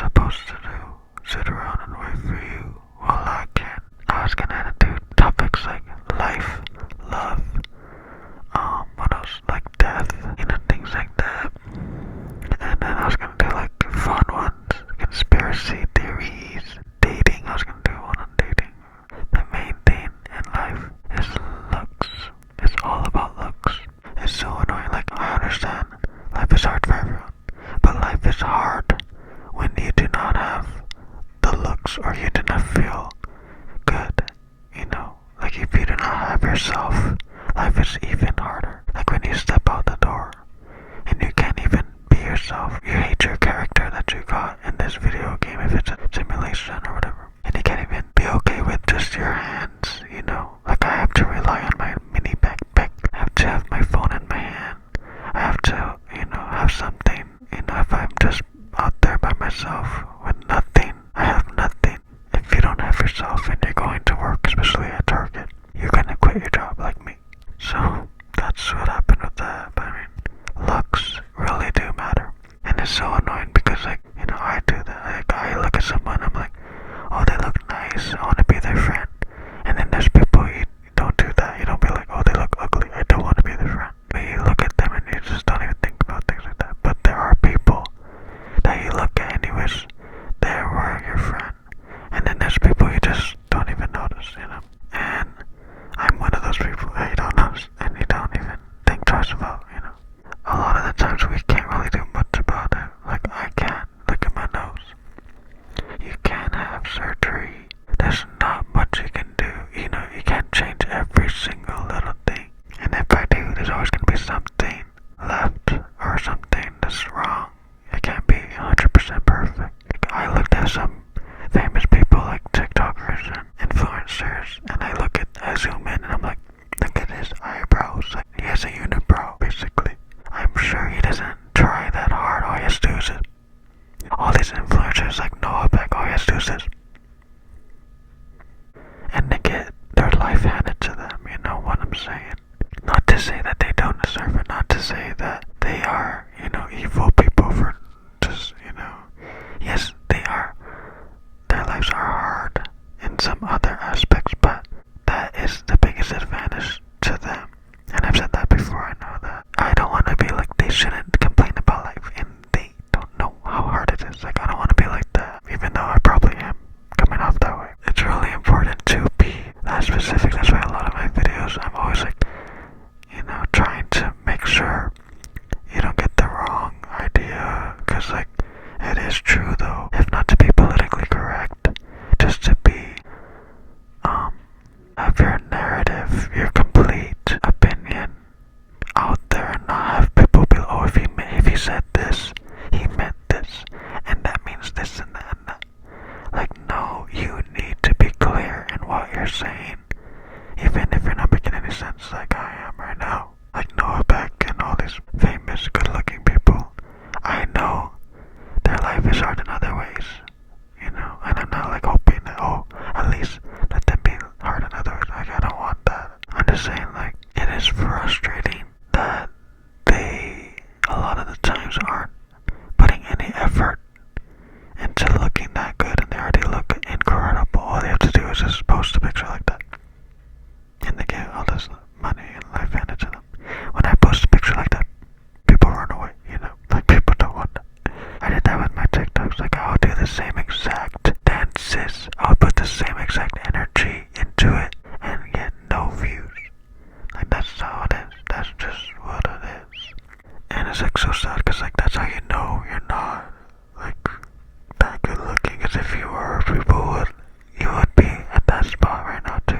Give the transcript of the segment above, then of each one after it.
supposed to do? Sit around and wait for you? Well, I can't. I was gonna do topics like life, love, what else? Like death, things like that. And then I was gonna do like fun ones, conspiracy theories, dating. I was gonna do one on dating. The main thing in life is looks. It's all about looks. It's so annoying. Like, I understand life is hard for everyone, but life is hard when you do not have the looks or you do not feel good. Like if you do not have yourself, life is even harder. Like when you step out the door and you can't even be yourself. You hate your character that you got in this video game if it's a simulation or whatever. And you can't even be okay with just your hands, Like I have to rely on my mini backpack. I have to have my phone in my hand. I have to, have something. If I'm just out there by myself with nothing, I have nothing. If you don't have yourself and you're going to work, especially at Target, you're gonna quit your job like me. So that's what happened with that. But I mean, looks really do matter. And it's so annoying because I do that. Like I look at someone, I'm like, oh, they look nice, I wanna be their friend. And then there's people you don't do that. You don't be like, oh, they look ugly, I don't wanna be their friend. But you look at them and you just don't even think about things like that. But there are people that you look at and you wish they were your friend. And then there's people you just don't even notice, And I'm one of those people that you don't notice and you don't even think twice about, A lot of the times we can't really do much about it. Like I can't. Look at my nose. You can't have surgery. There's not much you can do. You can't change every single little thing. And if I do, there's always going to be something left or something that's wrong. It can't be 100% perfect. Like I looked at some famous people like TikTokers and influencers, and I zoom in and I'm like, look at his eyebrows. Like he has a unibrow, basically. I'm sure he doesn't try that hard. All he has to do is it. All these influencers like Noah Beck, all he has to do is this. And they get their life handed to them, you know what I'm saying? Not to say that they don't deserve it, not to say that they are, evil people for just, yes, they are. Their lives are hard in some other aspects, but that is the biggest advantage to them. And I've said that before, I know that. I don't want to be like, they shouldn't complain about life, and they don't know how hard it is. Like, I don't want to be like that, even though I probably am coming off that way. It's really important to be that specific. That's why a lot of my videos, I'm always like, trying to make sure you don't get the wrong idea. Because, it is true, though. If not to be politically correct, just to be, have your narrative, your complete opinion out there and not have people be like, oh, if he said this, he meant this, and that means this and that and that. Like, no, you need to be clear in what you're saying, even if you're not making any sense like I am right now. Like Noah Beck and all these famous, good-looking people, I know their life is hard in other ways, and I'm not like hoping that, oh, at least let them be hard in other ways. Like, I don't want that. I'm just saying, like, it is frustrating that they, a lot of the times, aren't putting any effort into looking that good, and they already look incredible. All they have to do is just post a picture like that, and they get all this money and life handed to them. When I post a picture like that, people run away, like people don't want that. I did that with my TikToks. Like, I'll do the same exact dances, I'll put the same exact energy into it and get no views. Like, that's how it is. That's just what it is. And it's like so sad, because like that's how you know you're not like that good looking. Because if you were, you would be at that spot right now too,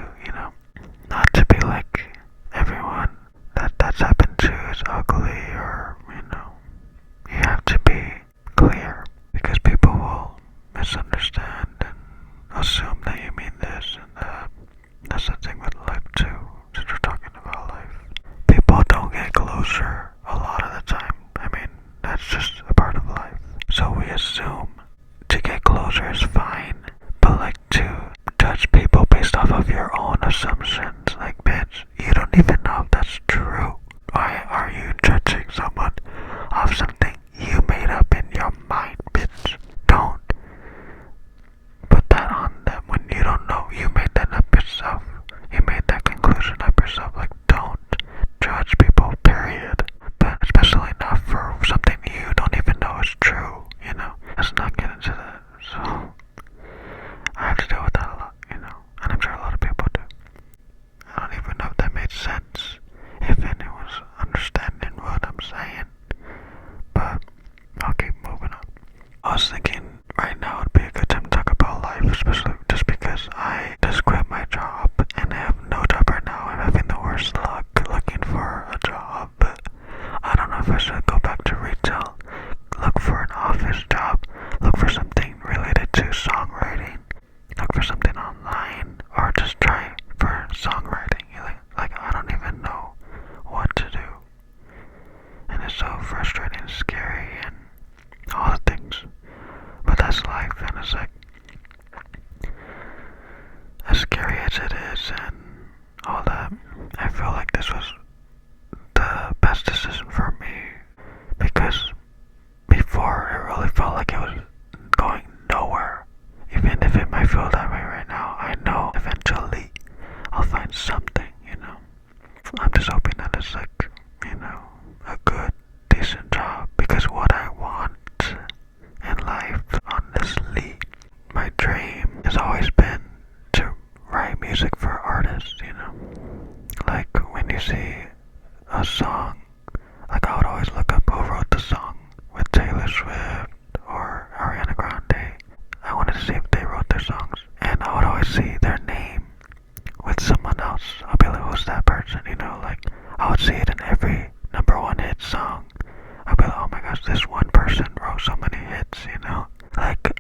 Not to be like everyone that's happened to is ugly, or you have to be clear, because people will misunderstand and assume that you mean this and that. That's the thing with life too, since we're talking about life. People don't get closure a lot of the time. I mean, that's just a part of life. So we assume to get closure is fine, but like to judge people based off of your own assumptions, like, bitch, you don't even know if that's true. Why are you judging someone off something you made up in your mind, bitch? Don't this life, and it's like, as scary as it is and all that, I feel like this was the best decision for me, because before it really felt like it was going nowhere. Even if it might feel that way right now, I know eventually I'll find something, you know. I'm just hoping that it's like, you know, a good, decent job, because what I want in life, honestly, my dream has always been to write music for artists, you know. Like when you see a song, like I would always look up who wrote the song with Taylor Swift or Ariana Grande. I wanted to see if they wrote their songs, and I would always see their name with someone else. I'll be like, who's that person? You know, like I would see it in every #1 hit song. I'd be like, oh my gosh, this one person wrote so many hits, you know. Like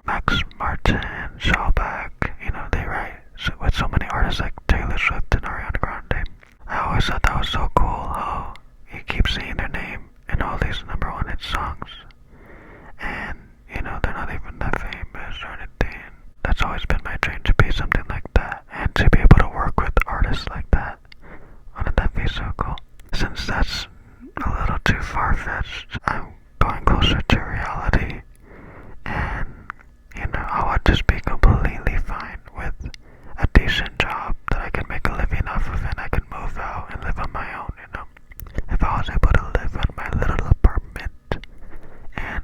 Max Martin, Shawback, you know, they write with so many artists like Taylor Swift and Ariana Grande. I always thought that was so cool how you keep seeing their name in all these #1 hit songs, and you know they're not even that famous or anything. That's always been my dream, to be something like that, and to be able to work with artists like that. Wouldn't that be so cool? Since that's a little too far-fetched, I'm going closer to reality, and you know, I would just be completely fine with a decent job that I can make a living off of, and I can move out and live on my own, you know. If I was able to live in my little apartment and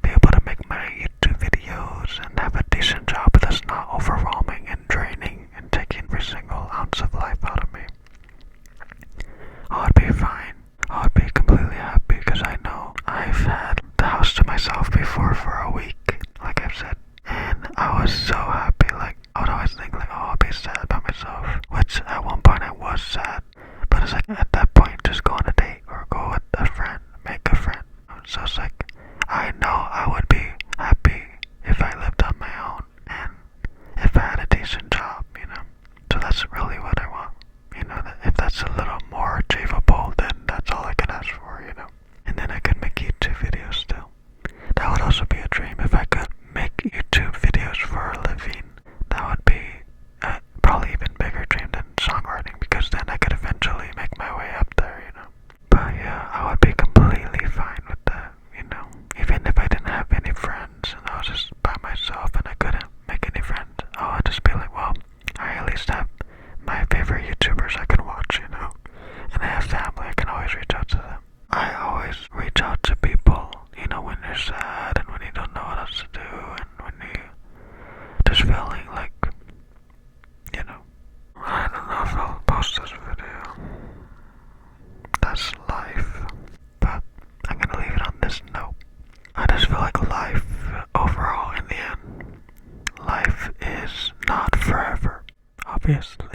be able to make my YouTube videos and have a decent job that's not overwhelming and draining and taking every single ounce of life out of me, I would be fine. I would be completely happy, because I know I've had the house to myself before for a week, like I've said, and I was so happy. Like I would always think like, oh, I'll be sad by myself, which at one point I was sad, but it's like at that point, just go on a date or go with a friend, make a friend. So it's like, I know I would be happy if I lived on my own and if I had a decent job, you know. So that's really what I want, you know. If that's a little more achievable, then that's all I can ask for, you know. And then I could make YouTube videos still. That would also be a dream, if I could make YouTube videos for a living. That would be a probably even bigger dream than songwriting, because then I could eventually make my way up there, you know. But yeah, I would be completely fine with that, you know. Even if I didn't have any friends and I was just by myself and I couldn't make any friends, I would just be like, well, I at least have my favorite YouTubers I can watch, you know. And I have family, I can always reach out to them. I always reach out to people, you know, when you're sad and when you don't know what else to do, and when you just feeling like, you know, I don't know if I'll post this video. That's life. But I'm gonna leave it on this note. I just feel like life, overall, in the end, life is not forever, obviously.